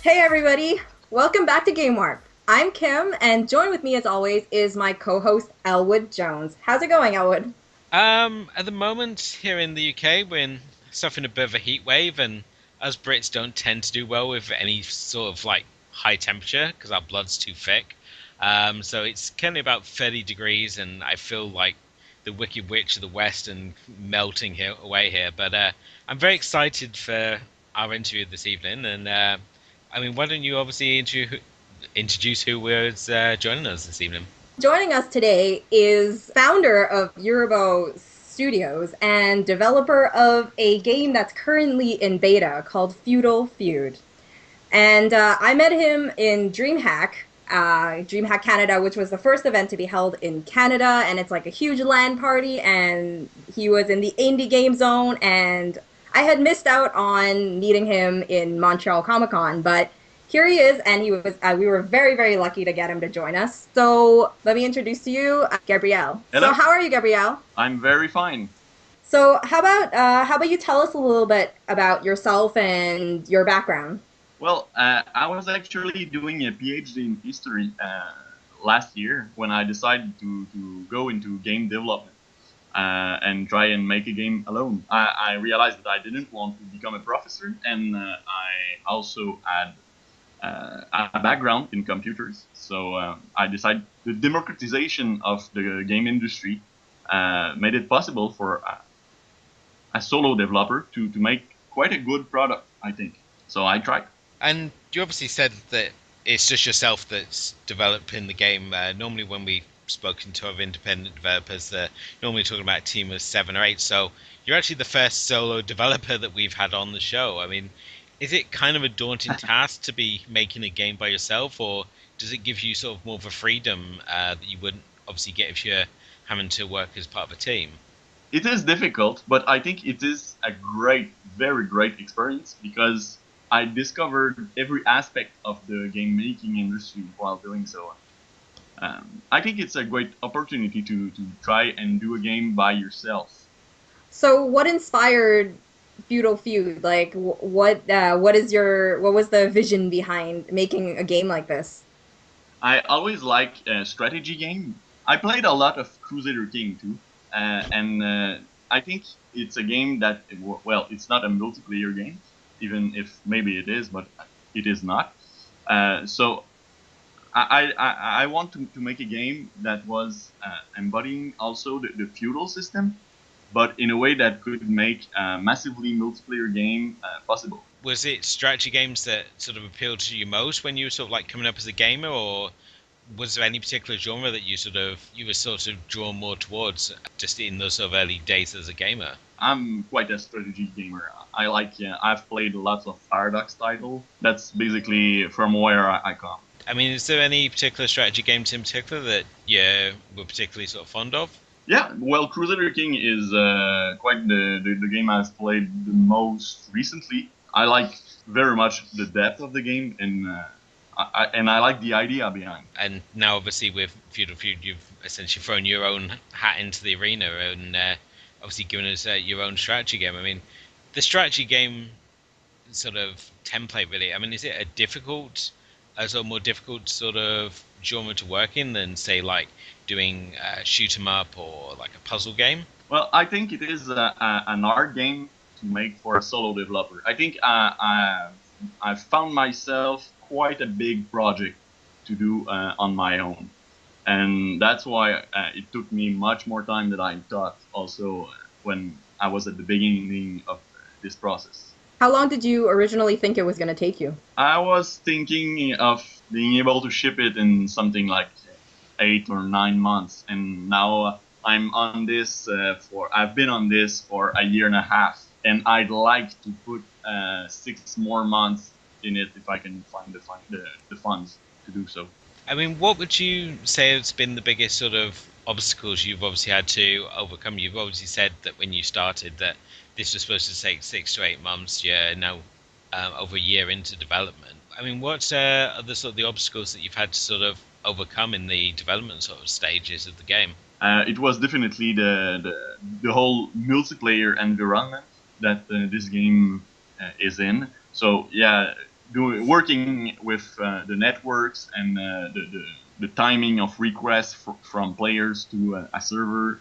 Hey everybody, welcome back to Game Warp. I'm Kim, and join with me as always is my co-host Elwood Jones. How's it going, Elwood? At the moment here in the UK, suffering a bit of a heat wave, and us Brits don't tend to do well with any sort of like high temperature because our blood's too thick. So it's currently about 30 degrees, and I feel like the Wicked Witch of the West and melting here away here. But I'm very excited for our interview this evening, and why don't you obviously introduce who was joining us this evening? Joining us today is founder of Urubu Studios and developer of a game that's currently in beta called Feudal Feud. And I met him in DreamHack Canada, which was the first event to be held in Canada. And it's like a huge LAN party. And he was in the indie game zone. And I had missed out on meeting him in Montreal Comic Con, but here he is, and he was. We were very, very lucky to get him to join us. So let me introduce to you, Gabriel. So Hello, how are you, Gabriel? I'm very fine. So how about you tell us a little bit about yourself and your background? Well, I was actually doing a PhD in history last year when I decided to go into game development and try and make a game alone. I realized that I didn't want to become a professor, and I also had a background in computers. So I decided the democratization of the game industry made it possible for a solo developer to make quite a good product, I think. So I tried. And you obviously said that it's just yourself that's developing the game. Normally, when we've spoken to other independent developers, they're normally talking about a team of seven or eight. So you're actually the first solo developer that we've had on the show. Is it kind of a daunting task to be making a game by yourself, or does it give you sort of more of a freedom that you wouldn't obviously get if you're having to work as part of a team? It is difficult, but I think it is a great, very great experience because I discovered every aspect of the game making industry while doing so. I think it's a great opportunity to try and do a game by yourself. So what inspired Feudal Feud? Like what was the vision behind making a game like this? I always like a strategy game. I played a lot of Crusader King too, and I think it's a game that well, it's not a multiplayer game, even if maybe it is, but it is not. So I want to make a game that was embodying also the feudal system, but in a way that could make a massively multiplayer game possible. Was it strategy games that sort of appealed to you most when you were sort of like coming up as a gamer, or was there any particular genre that you were sort of drawn more towards just in those sort of early days as a gamer? I'm quite a strategy gamer. I like. I've played lots of Paradox title. That's basically from where I come. Is there any particular strategy games in particular that you were particularly sort of fond of? Yeah, well, Crusader King is quite the game I've played the most recently. I like very much the depth of the game, and I like the idea behind. And now, obviously, with Feudal Feud, you've essentially thrown your own hat into the arena and obviously given us your own strategy game. The strategy game sort of template, really. Is it a sort of more difficult sort of genre to work in than, say, like doing shoot 'em up or like a puzzle game? Well, I think it is an hard game to make for a solo developer. I think I found myself quite a big project to do on my own, and that's why it took me much more time than I thought. Also, when I was at the beginning of this process, How long did you originally think it was going to take you? I was thinking of being able to ship it in something like 8 or 9 months, and now I'm on this for. I've been on this for a year and a half, and I'd like to put 6 more months in it if I can find the funds to do so. What would you say has been the biggest sort of obstacles you've obviously had to overcome? You've obviously said that when you started that this was supposed to take 6 to 8 months. You're now over a year into development. What's other sort of the obstacles that you've had to sort of overcome in the development sort of stages of the game? It was definitely the whole multiplayer environment that this game is in. So yeah, working with the networks and the timing of requests from players to a server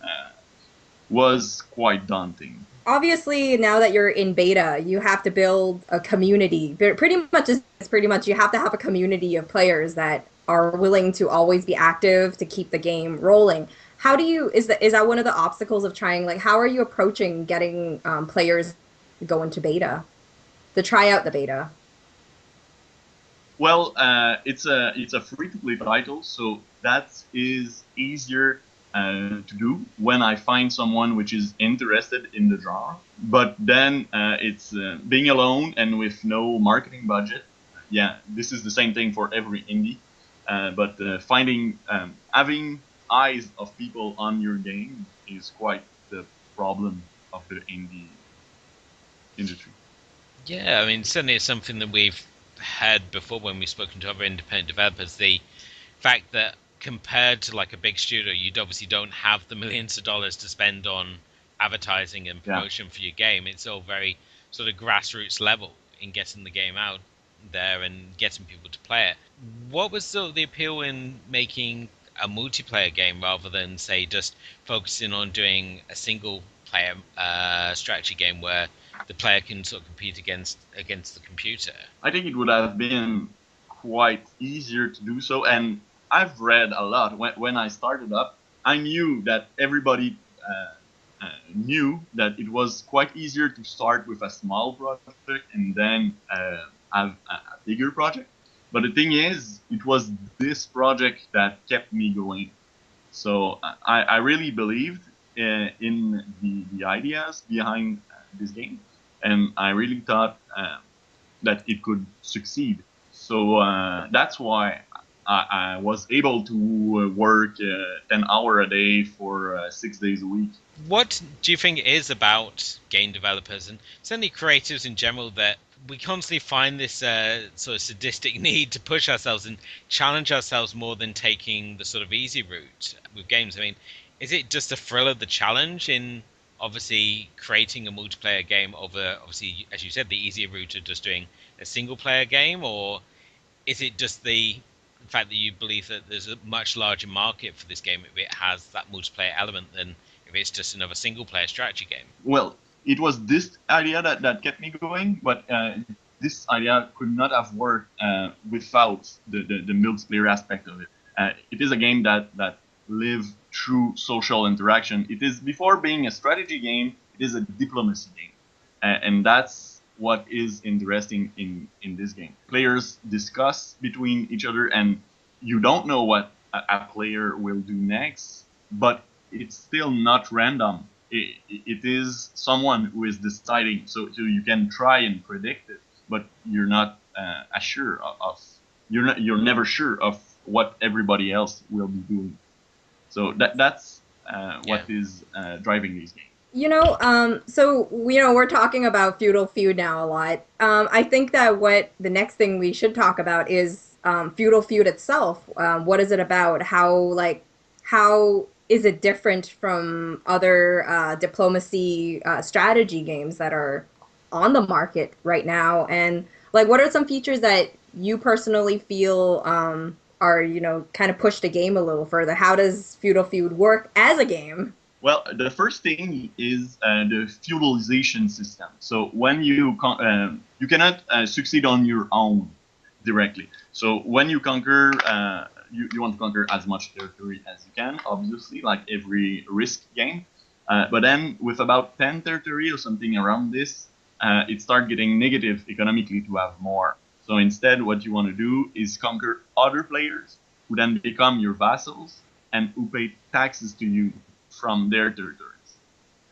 was quite daunting. Obviously, now that you're in beta, you have to build a community. Pretty much you have to have a community of players that are willing to always be active to keep the game rolling. How do you is that one of the obstacles of trying, like, how are you approaching getting players to go into beta, to try out the beta? Well, it's a free-to-play title, so that is easier to do when I find someone which is interested in the genre. But then it's being alone and with no marketing budget. Yeah, this is the same thing for every indie. But having eyes of people on your game is quite the problem of the indie industry. Yeah, I mean, certainly it's something that we've had before when we've spoken to other independent developers. The fact that compared to like a big studio, you obviously don't have the millions of dollars to spend on advertising and Yeah. promotion for your game. It's all very sort of grassroots level in getting the game out there and getting people to play it. What was sort of the appeal in making a multiplayer game rather than, say, just focusing on doing a single player strategy game where the player can sort of compete against the computer? I think it would have been quite easier to do so. And I've read a lot. When I started up, I knew that everybody knew that it was quite easier to start with a small project and then have a bigger project. But the thing is, it was this project that kept me going. So I really believed in the ideas behind this game, and I really thought that it could succeed. So that's why I was able to work 10 hours a day for 6 days a week. What do you think it is about game developers and certainly creatives in general that we constantly find this sort of sadistic need to push ourselves and challenge ourselves more than taking the sort of easy route with games? I mean, is it just the thrill of the challenge in obviously creating a multiplayer game over, obviously, as you said, the easier route of just doing a single player game? Or is it just the fact that you believe that there's a much larger market for this game if it has that multiplayer element than if it's just another single player strategy game? Well, it was this idea that kept me going, but this idea could not have worked without the multiplayer aspect of it. It is a game that lives through social interaction. It is, before being a strategy game, it is a diplomacy game. And that's what is interesting in this game. Players discuss between each other, and you don't know what a player will do next, but it's still not random. It is someone who is deciding, so you can try and predict it, but you're not assured of you're never sure of what everybody else will be doing. So that's Yeah. what is driving these games. So we're talking about Feudal Feud now a lot. I think that what the next thing we should talk about is Feudal Feud itself. What is it about? How is it different from other diplomacy strategy games that are on the market right now? And like, what are some features that you personally feel are kind of push the game a little further? How does Feudal Feud work as a game? Well, the first thing is the feudalization system. So when you cannot succeed on your own directly. So when you conquer, you want to conquer as much territory as you can, obviously, like every Risk game. But then with about 10 territory or something around this, it starts getting negative economically to have more. So instead, what you want to do is conquer other players who then become your vassals and who pay taxes to you from their territories.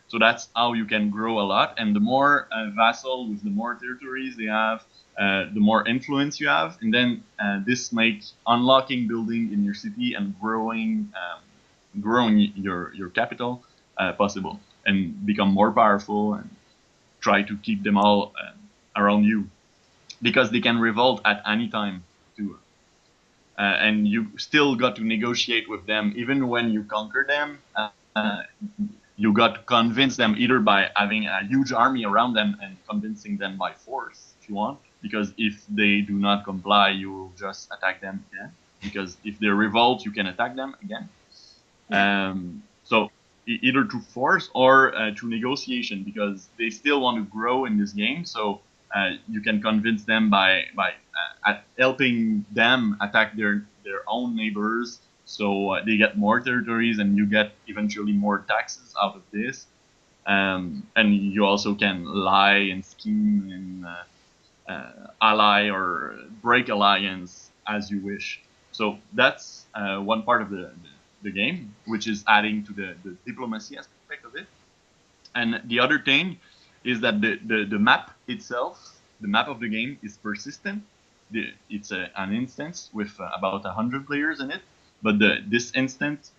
So that's how you can grow a lot. And the more vassal with the more territories they have, the more influence you have. And then this makes unlocking building in your city and growing your capital possible, and become more powerful and try to keep them all around you, because they can revolt at any time too. And you still got to negotiate with them even when you conquer them. you got to convince them either by having a huge army around them and convincing them by force, if you want. Because if they do not comply, you will just attack them again. Because if they revolt, you can attack them again. So either through force or through negotiation, because they still want to grow in this game. So you can convince them by helping them attack their own neighbors. So they get more territories, and you get eventually more taxes out of this. And you also can lie and scheme and ally or break alliance as you wish. So that's one part of the game, which is adding to the diplomacy aspect of it. And the other thing is that the map itself, the map of the game, is persistent. It's an instance with about 100 players in it, but this instance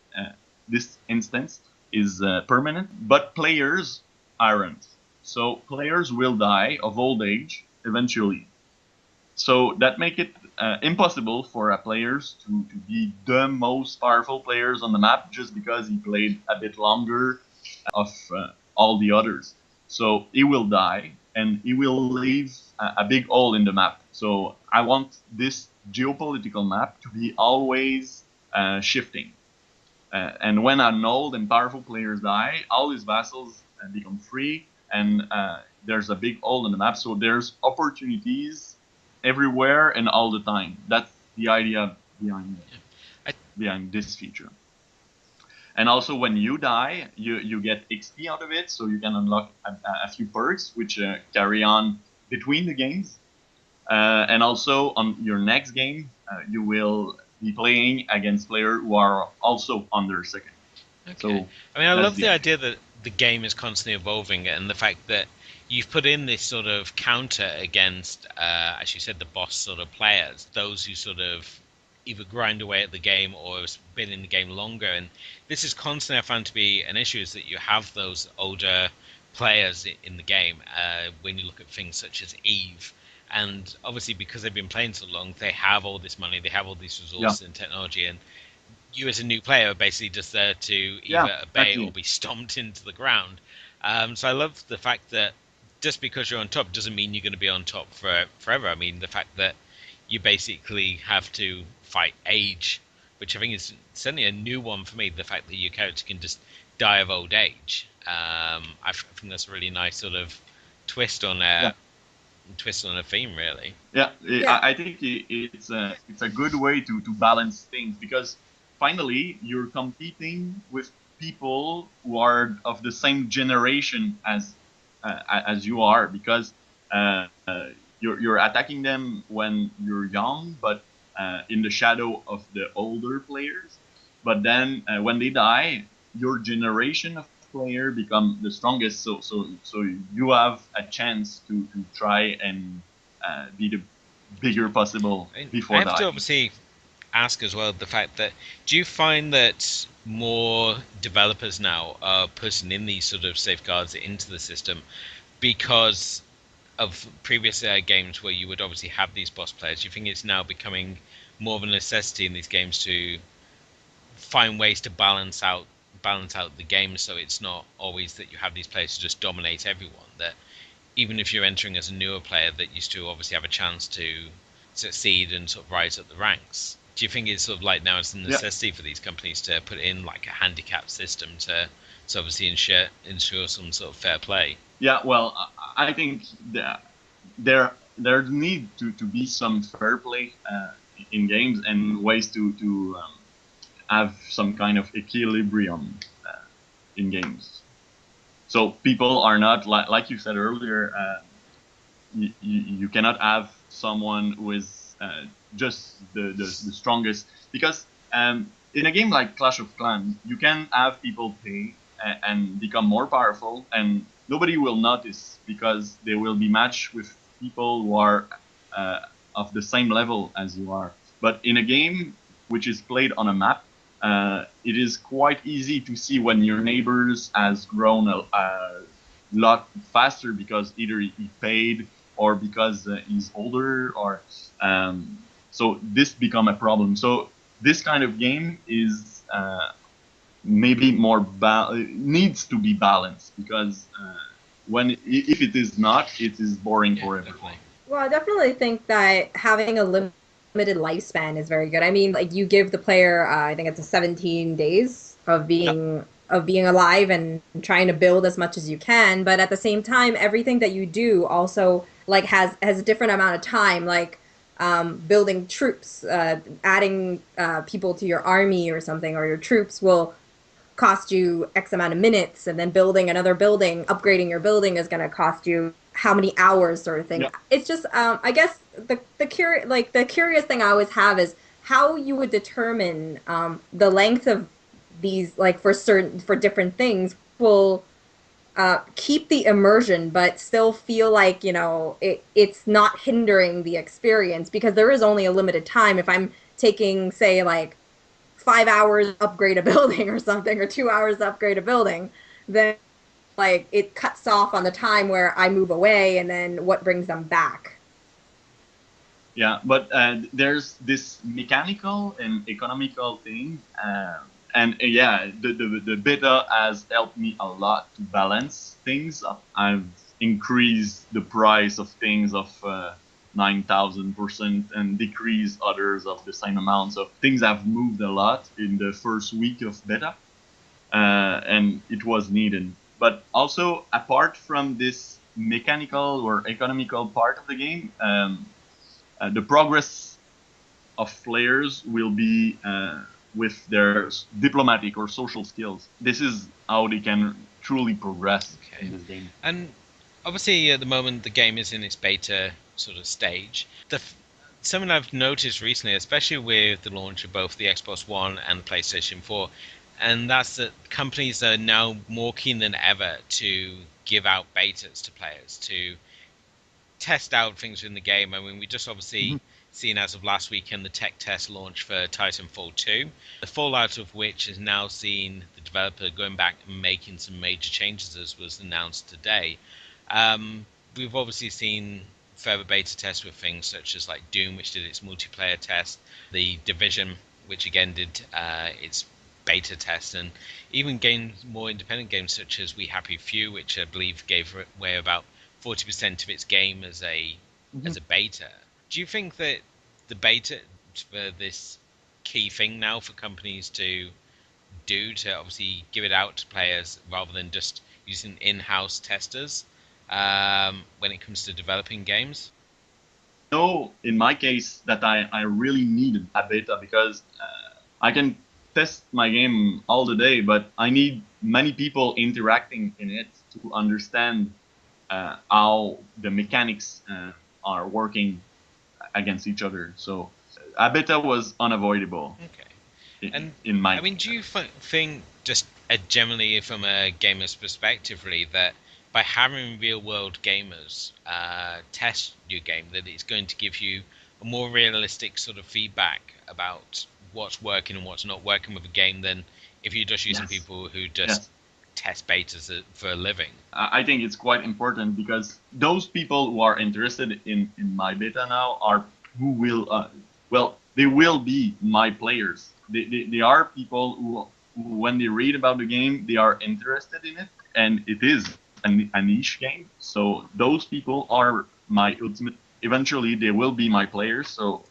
is permanent, but players aren't. So players will die of old age eventually. So that make it impossible for players to be the most powerful players on the map just because he played a bit longer of all the others. So he will die, and he will leave a big hole in the map. So I want this geopolitical map to be always shifting. And when an old and powerful players die, all his vassals become free, and there's a big hole in the map. So there's opportunities everywhere and all the time. That's the idea behind this feature. And also, when you die, you get XP out of it, so you can unlock a few perks which carry on between the games. And also, on your next game, you will be playing against players who are also on their second. Okay. So I mean, I love the idea that the game is constantly evolving, and the fact that you've put in this sort of counter against, as you said, the boss sort of players, those who sort of either grind away at the game or have been in the game longer. And this is constantly I found to be an issue, is that you have those older players in the game when you look at things such as Eve. And obviously, because they've been playing so long, they have all this money, they have all these resources and technology, and you as a new player are basically just there to either obey or be stomped into the ground. So I love the fact that just because you're on top doesn't mean you're going to be on top forever. I mean, the fact that you basically have to fight age, which I think is certainly a new one for me, the fact that your character can just die of old age. I think that's a really nice sort of twist on a theme, really. I think it's a good way to balance things, because finally you're competing with people who are of the same generation as you are, because you're attacking them when you're young, but in the shadow of the older players. But then when they die, your generation of player become the strongest. So you have a chance to try and be the bigger possible before I have dying. to obviously ask as well the fact that, do you find that more developers now are putting in these sort of safeguards into the system because of previous games where you would obviously have these boss players? Do you think it's now becoming more of a necessity in these games to find ways to balance out the game, so it's not always that you have these players who just dominate everyone, that even if you're entering as a newer player, that you still obviously have a chance to succeed and sort of rise up the ranks? Do you think it's sort of like now it's a necessity for these companies to put in like a handicap system to obviously ensure some sort of fair play? Yeah, well, I think there need to be some fair play in games, and ways to have some kind of equilibrium in games. So people are not, like you said earlier, you cannot have someone who is just the strongest, because in a game like Clash of Clans, you can have people pay and become more powerful, and nobody will notice because they will be matched with people who are of the same level as you are. But in a game which is played on a map, it is quite easy to see when your neighbors has grown a lot faster because either he paid or because he's older, or so this become a problem. So this kind of game is maybe more needs to be balanced, because if it is not, it is boring Yeah, for everyone. definitely. Well, I definitely think that having a limited lifespan is very good. I mean, like you give the player, I think it's a 17 days Yeah, of being alive and trying to build as much as you can, but at the same time, everything that you do also like has a different amount of time, like building troops, adding people to your army or something, or your troops will cost you X amount of minutes, and then building another building, upgrading your building is going to cost you how many hours, sort of thing. yeah, It's just, I guess the curious thing I always have is how you would determine the length of these, like for different things, will keep the immersion, but still feel like it's not hindering the experience because there is only a limited time. If I'm taking, say, like 5 hours upgrade a building or something, or 2 hours upgrade a building, then like it cuts off on the time where I move away and then what brings them back. yeah. But there's this mechanical and economical thing, and yeah, the beta has helped me a lot to balance things. I've increased the price of things of 9,000% and decreased others of the same amount. So things have moved a lot in the first week of beta, and it was needed. But also, apart from this mechanical or economical part of the game, the progress of players will be with their diplomatic or social skills. This is how they can truly progress in Okay. this game. And obviously, at the moment, the game is in its beta sort of stage. Something I've noticed recently, especially with the launch of both the Xbox One and the PlayStation 4, and that's that companies are now more keen than ever to give out betas to players to test out things in the game. I mean, we just obviously Mhm. seen as of last weekend the tech test launch for Titanfall 2, the fallout of which has now seen the developer going back and making some major changes, as was announced today. Um, we've obviously seen further beta tests with things such as like Doom, which did its multiplayer test, the Division, which again did its beta test, and even games, more independent games such as We Happy Few, which I believe gave away about 40% of its game Mhm. as a beta. Do you think that the beta for this key thing now for companies to do, to obviously give it out to players rather than just using in-house testers when it comes to developing games? No, in my case, that I really needed a beta, because I can test my game all the day, but I need many people interacting in it to understand how the mechanics are working against each other. So a beta was unavoidable Okay. And in my I mean, case, do at you least. think, just generally from a gamer's perspective, really, that by having real world gamers test your game, that it's going to give you a more realistic sort of feedback about what's working and what's not working with a game than if you're just using Yes, people who just yes. test betas for a living? I think it's quite important, because those people who are interested in my beta now are who will well, they will be my players. They are people who, when they read about the game, they are interested in it, and it is a niche game. So those people are my ultimate. Eventually, they will be my players. So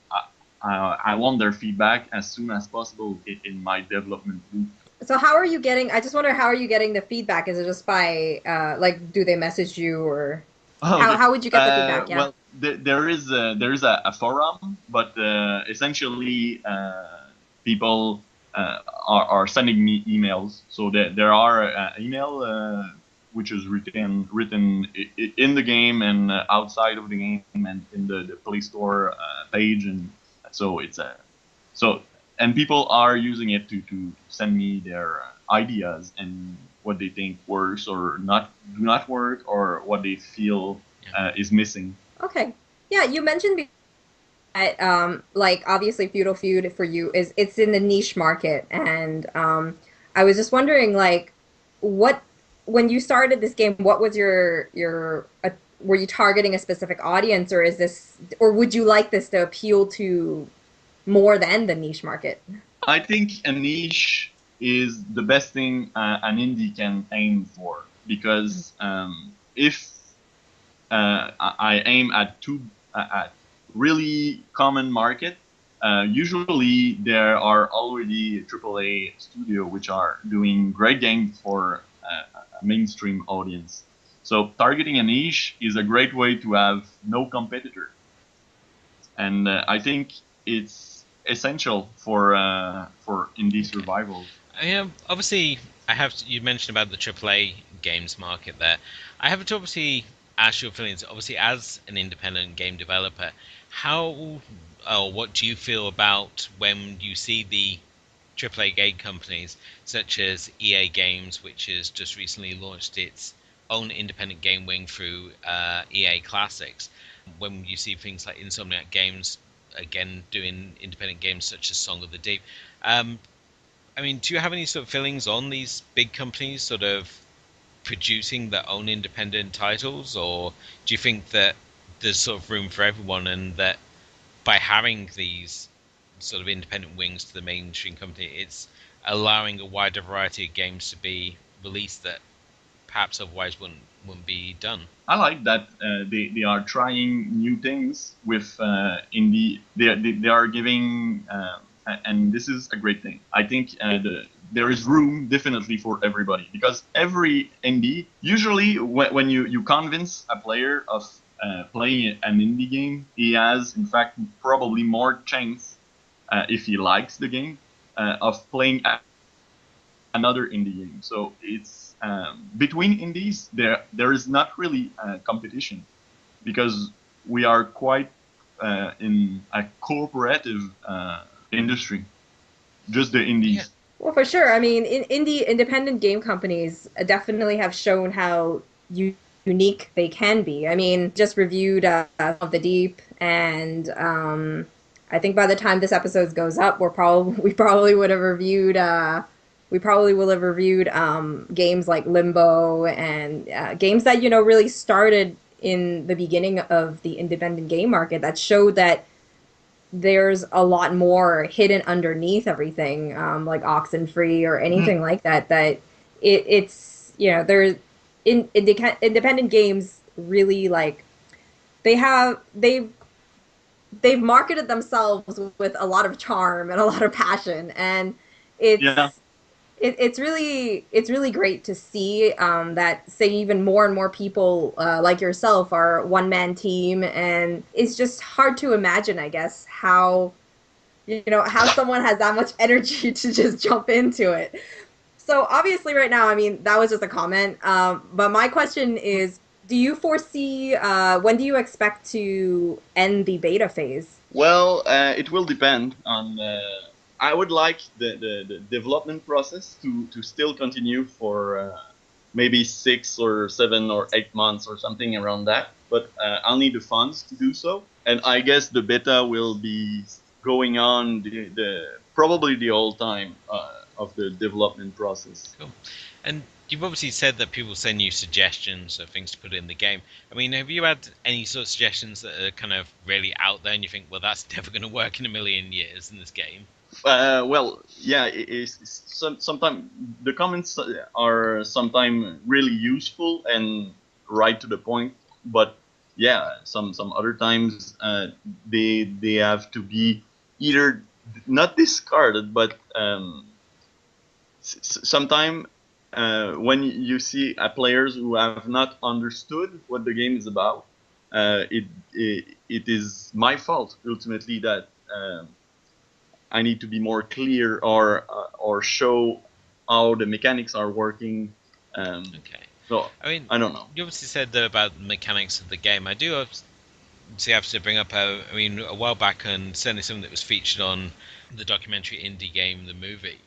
I want their feedback as soon as possible in my development loop. So how are you getting? I just wonder, how are you getting the feedback? Is it just by like, do they message you, or Oh, how would you get the feedback? Yeah. well, there is a forum, but essentially people are sending me emails. So there are email which is written in the game and outside of the game and in the Play Store page, and so it's a so and people are using it to send me their ideas and what they think works or not do not work, or what they feel Yeah. is missing. Okay. Yeah, you mentioned that like obviously Feudal Feud for you is it's in the niche market, and I was just wondering, like, what when you started this game, what was your were you targeting a specific audience, or is this, or would you like this to appeal to more than the niche market? I think a niche. is the best thing an indie can aim for, because if I aim at really common market, usually there are already AAA studio which are doing great games for a mainstream audience. So targeting a niche is a great way to have no competitor, and I think it's essential for indie survival. Obviously, you mentioned about the AAA games market there. I have to obviously ask your feelings. Obviously, as an independent game developer, how or what do you feel about when you see the AAA game companies such as EA Games, which has just recently launched its own independent game wing through EA Classics? When you see things like Insomniac Games again doing independent games such as Song of the Deep. Um, I mean, do you have any sort of feelings on these big companies sort of producing their own independent titles, or do you think that there's sort of room for everyone, and that by having these sort of independent wings to the mainstream company, it's allowing a wider variety of games to be released that perhaps otherwise wouldn't be done? I like that they are trying new things with indie. They are giving, and this is a great thing. I think there is room definitely for everybody, because every indie, usually when you convince a player of playing an indie game, he has in fact probably more chance, if he likes the game, of playing another indie game. So it's between indies, there is not really competition, because we are quite in a cooperative industry, just the Yeah. indies. Well, for sure. I mean, indie independent game companies definitely have shown how unique they can be. I mean, just reviewed of the Deep, and I think by the time this episode goes up, we probably would have reviewed we probably will have reviewed games like Limbo, and games that really started in the beginning of the independent game market, that showed that there's a lot more hidden underneath everything, like Oxenfree or Mhm. anything like that. That it's there's independent games really, like, they have they've marketed themselves with a lot of charm and a lot of passion, and Yeah, it's really great to see that, say, even more and more people like yourself are one man team, and it's just hard to imagine, I guess, how someone has that much energy to just jump into it. So obviously, right now, I mean, that was just a comment. But my question is, do you foresee when do you expect to end the beta phase? well, it will depend on. I would like the development process to still continue for maybe 6 or 7 or 8 months or something around that. But I'll need the funds to do so, and I guess the beta will be going on the probably the whole time of the development process. Cool. And you've obviously said that people send you suggestions of things to put in the game. I mean, have you had any sort of suggestions that are kind of really out there and you think, well, that's never going to work in a million years in this game? Well, yeah, sometimes the comments are sometimes really useful and right to the point, but yeah, some other times they have to be either not discarded, but sometimes when you see players who have not understood what the game is about, it is my fault ultimately that. I need to be more clear, or show how the mechanics are working. Um, Okay. so I mean, I don't know. you obviously said that about the mechanics of the game. I do obviously have to bring up, I mean, a while back, and certainly something that was featured on the documentary Indie Game, the movie.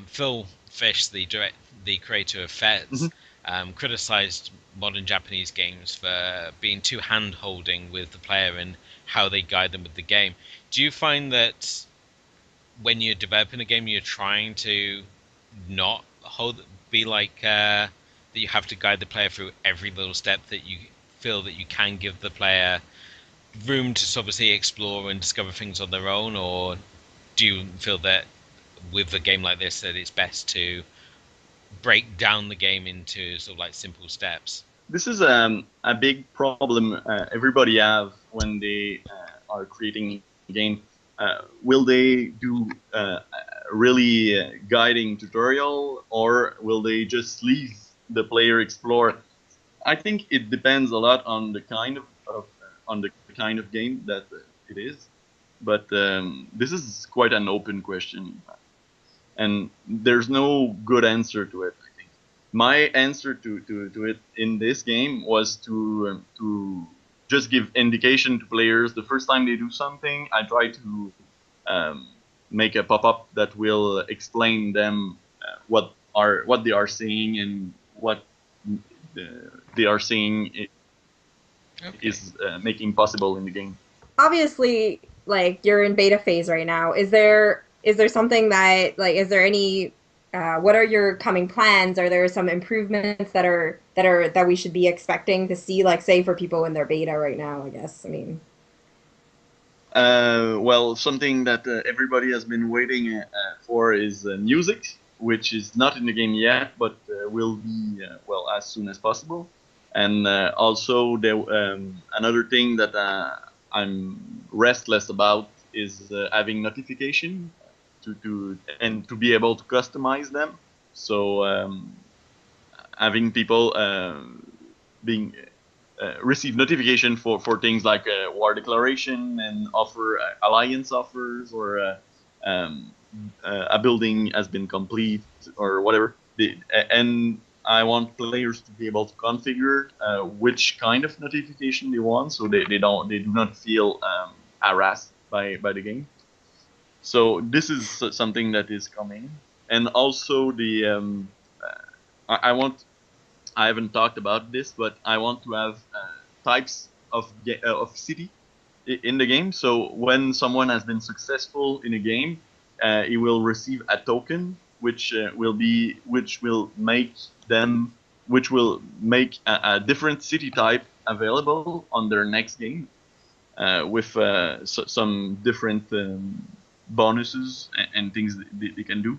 Phil Fish, the creator of Mm-hmm. Fez, criticized modern Japanese games for being too hand-holding with the player and how they guide them with the game. Do you find that when you're developing a game, you're trying to not be like that you have to guide the player through every little step, that you feel that you can give the player room to obviously explore and discover things on their own, or do you feel that with a game like this that it's best to break down the game into sort of like simple steps? This is a big problem everybody have when they are creating a game. Will they do really guiding tutorial, or will they just leave the player explore? I think it depends a lot on the kind of on the kind of game that it is. But this is quite an open question, and there's no good answer to it. I think my answer to it in this game was to just give indication to players the first time they do something. I try to um, make a pop-up that will explain them what they are seeing, and what they are seeing Okay. is making possible in the game. Obviously, like you're in beta phase right now. Is there something that like is there any what are your coming plans? Are there some improvements that we should be expecting to see, like say for people in their beta right now, I guess. I mean, Well, something that everybody has been waiting for is music, which is not in the game yet, but will be well as soon as possible. And also, another thing that I'm restless about is having notification to be able to customize them. So having people being receive notification for things like war declaration and offer alliance offers, or um, a building has been complete or whatever. And I want players to be able to configure which kind of notification they want, so they do not feel harassed by the game. So this is something that is coming, and also the I want I haven't talked about this, but I want to have types of city in the game. So when someone has been successful in a game, he will receive a token, which will make them which will make a different city type available on their next game, with some different bonuses and things they can do.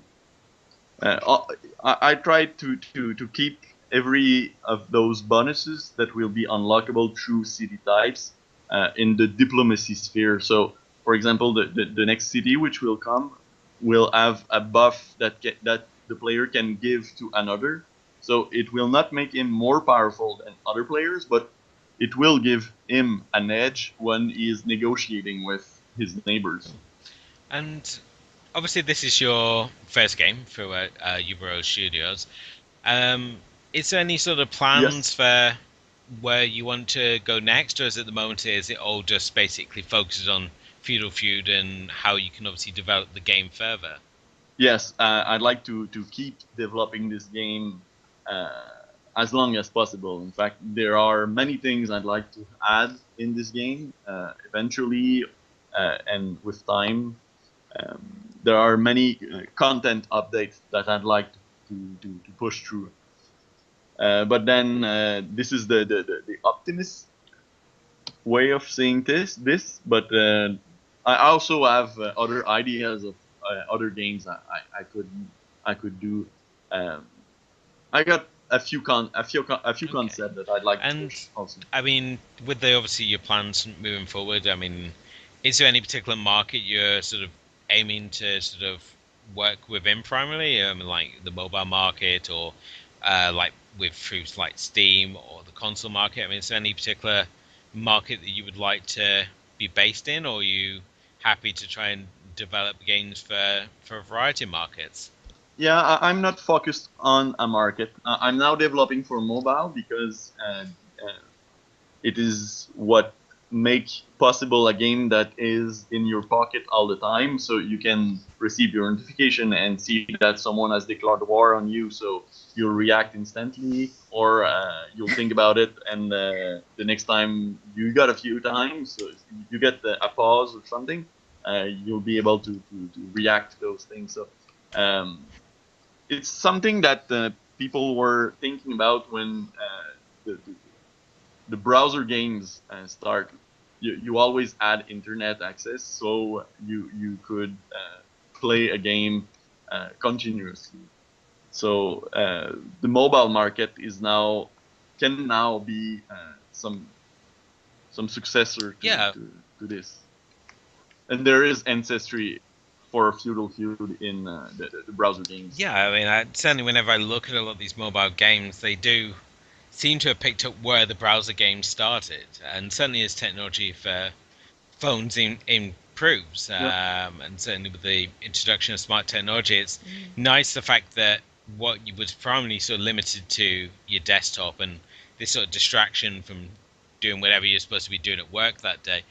I tried to keep every of those bonuses that will be unlockable through city types in the diplomacy sphere. So, for example, the next city which will come will have a buff that the player can give to another. So it will not make him more powerful than other players, but it will give him an edge when he is negotiating with his neighbors. And obviously, this is your first game for Urubu Studios. Um, is there any sort of Yes. plans for where you want to go next, or is at the moment is it all just basically focuses on Feudal Feud and how you can obviously develop the game further? Yes, I'd like to keep developing this game uh, as long as possible. In fact, there are many things I'd like to add in this game eventually, and with time. There are many content updates that I'd like to push through. But then this is the optimist way of seeing this. But I also have other ideas of other games I could do. Um, I got a few Okay. concepts that I'd like to And push also. I mean, with the obviously your plans moving forward, I mean, is there any particular market you're sort of aiming to sort of work within primarily? Like the mobile market, or like with through like Steam or the console market? I mean, is there any particular market that you would like to be based in, or are you happy to try and develop games for a variety of markets? Yeah, I'm not focused on a market. I'm now developing for mobile because it is what make possible a game that is in your pocket all the time, so you can receive your notification and see that someone has declared war on you, so you'll react instantly, or you'll think about it, and the next time you got a few times, so you get a pause or something, you'll be able to react to those things. So um, it's something that people were thinking about when the browser games start. You always add internet access, so you could play a game continuously. So the mobile market can now be some successor to this, and there is ancestry for Feudal Feud in the browser games. Yeah, I mean, certainly whenever I look at a lot of these mobile games, they do seem to have picked up where the browser games started, and certainly as technology for phones improves, Yep. and certainly with the introduction of smart technology, it's nice the fact that what was primarily sort of limited to your desktop and this sort of distraction from doing whatever you're supposed to be doing at work that day.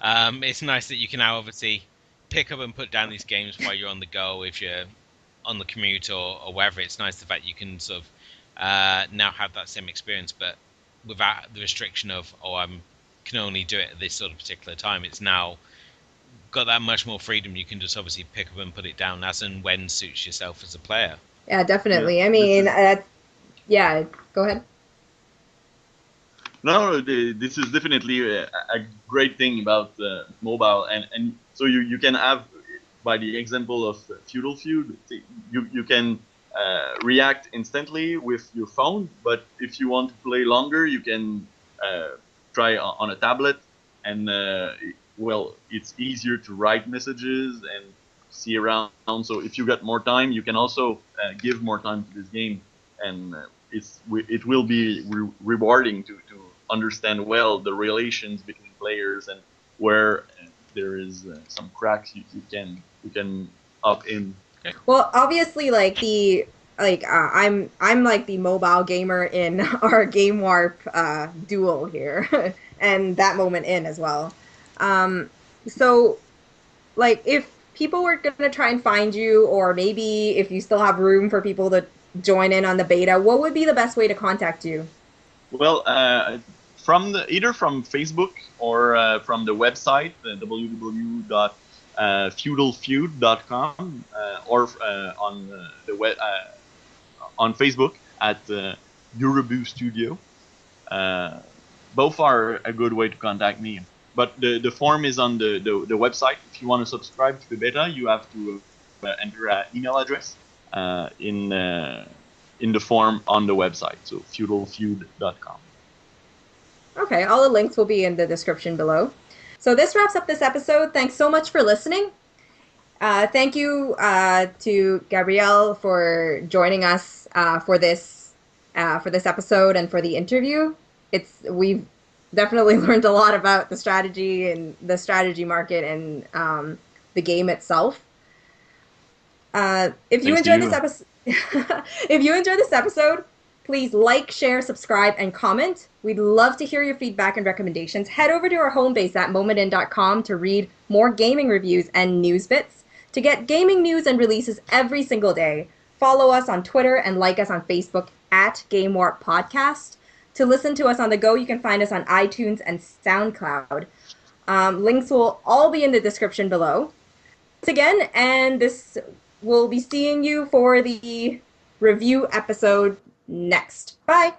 It's nice that you can now obviously pick up and put down these games while you're on the go, if you're on the commute or wherever. It's nice the fact you can sort of now have that same experience, but without the restriction of can only do it at this sort of particular time. It's now got that much more freedom. You can just obviously pick up and put it down as and when suits yourself as a player. Yeah, definitely. Yeah, I mean, yeah, go ahead. No, this is definitely a great thing about mobile, and so you can have, by the example of Feudal Feud, you can react instantly with your phone, but if you want to play longer, you can try on a tablet, and well, it's easier to write messages and see around. So if you got more time, you can also give more time to this game, and it will be rewarding to understand well the relations between players, and where there is some cracks you can up in. Well, obviously, I'm like the mobile gamer in our Game Warp duel here, and that moment in as well. So, like, if people were gonna try and find you, or maybe if you still have room for people to join in on the beta, what would be the best way to contact you? Well, either from Facebook or from the website www.feudalfeud.com, or on the web on Facebook at Urubu Studio. Both are a good way to contact me. But the form is on the website. If you want to subscribe to the beta, you have to enter an email address in the form on the website. So feudalfeud.com. Okay, all the links will be in the description below. So this wraps up this episode. Thanks so much for listening. Thank you to Gabriel for joining us for this episode and for the interview. We've definitely learned a lot about the strategy and the strategy market and the game itself. If you enjoyed this episode, if you enjoyed this episode, please like, share, subscribe, and comment. We'd love to hear your feedback and recommendations. Head over to our home base at momentin.com to read more gaming reviews and news bits. To get gaming news and releases every single day, follow us on Twitter and like us on Facebook at Game Warp Podcast. To listen to us on the go, you can find us on iTunes and SoundCloud. Links will all be in the description below. Thanks again, and we'll be seeing you for the review episode next. Bye!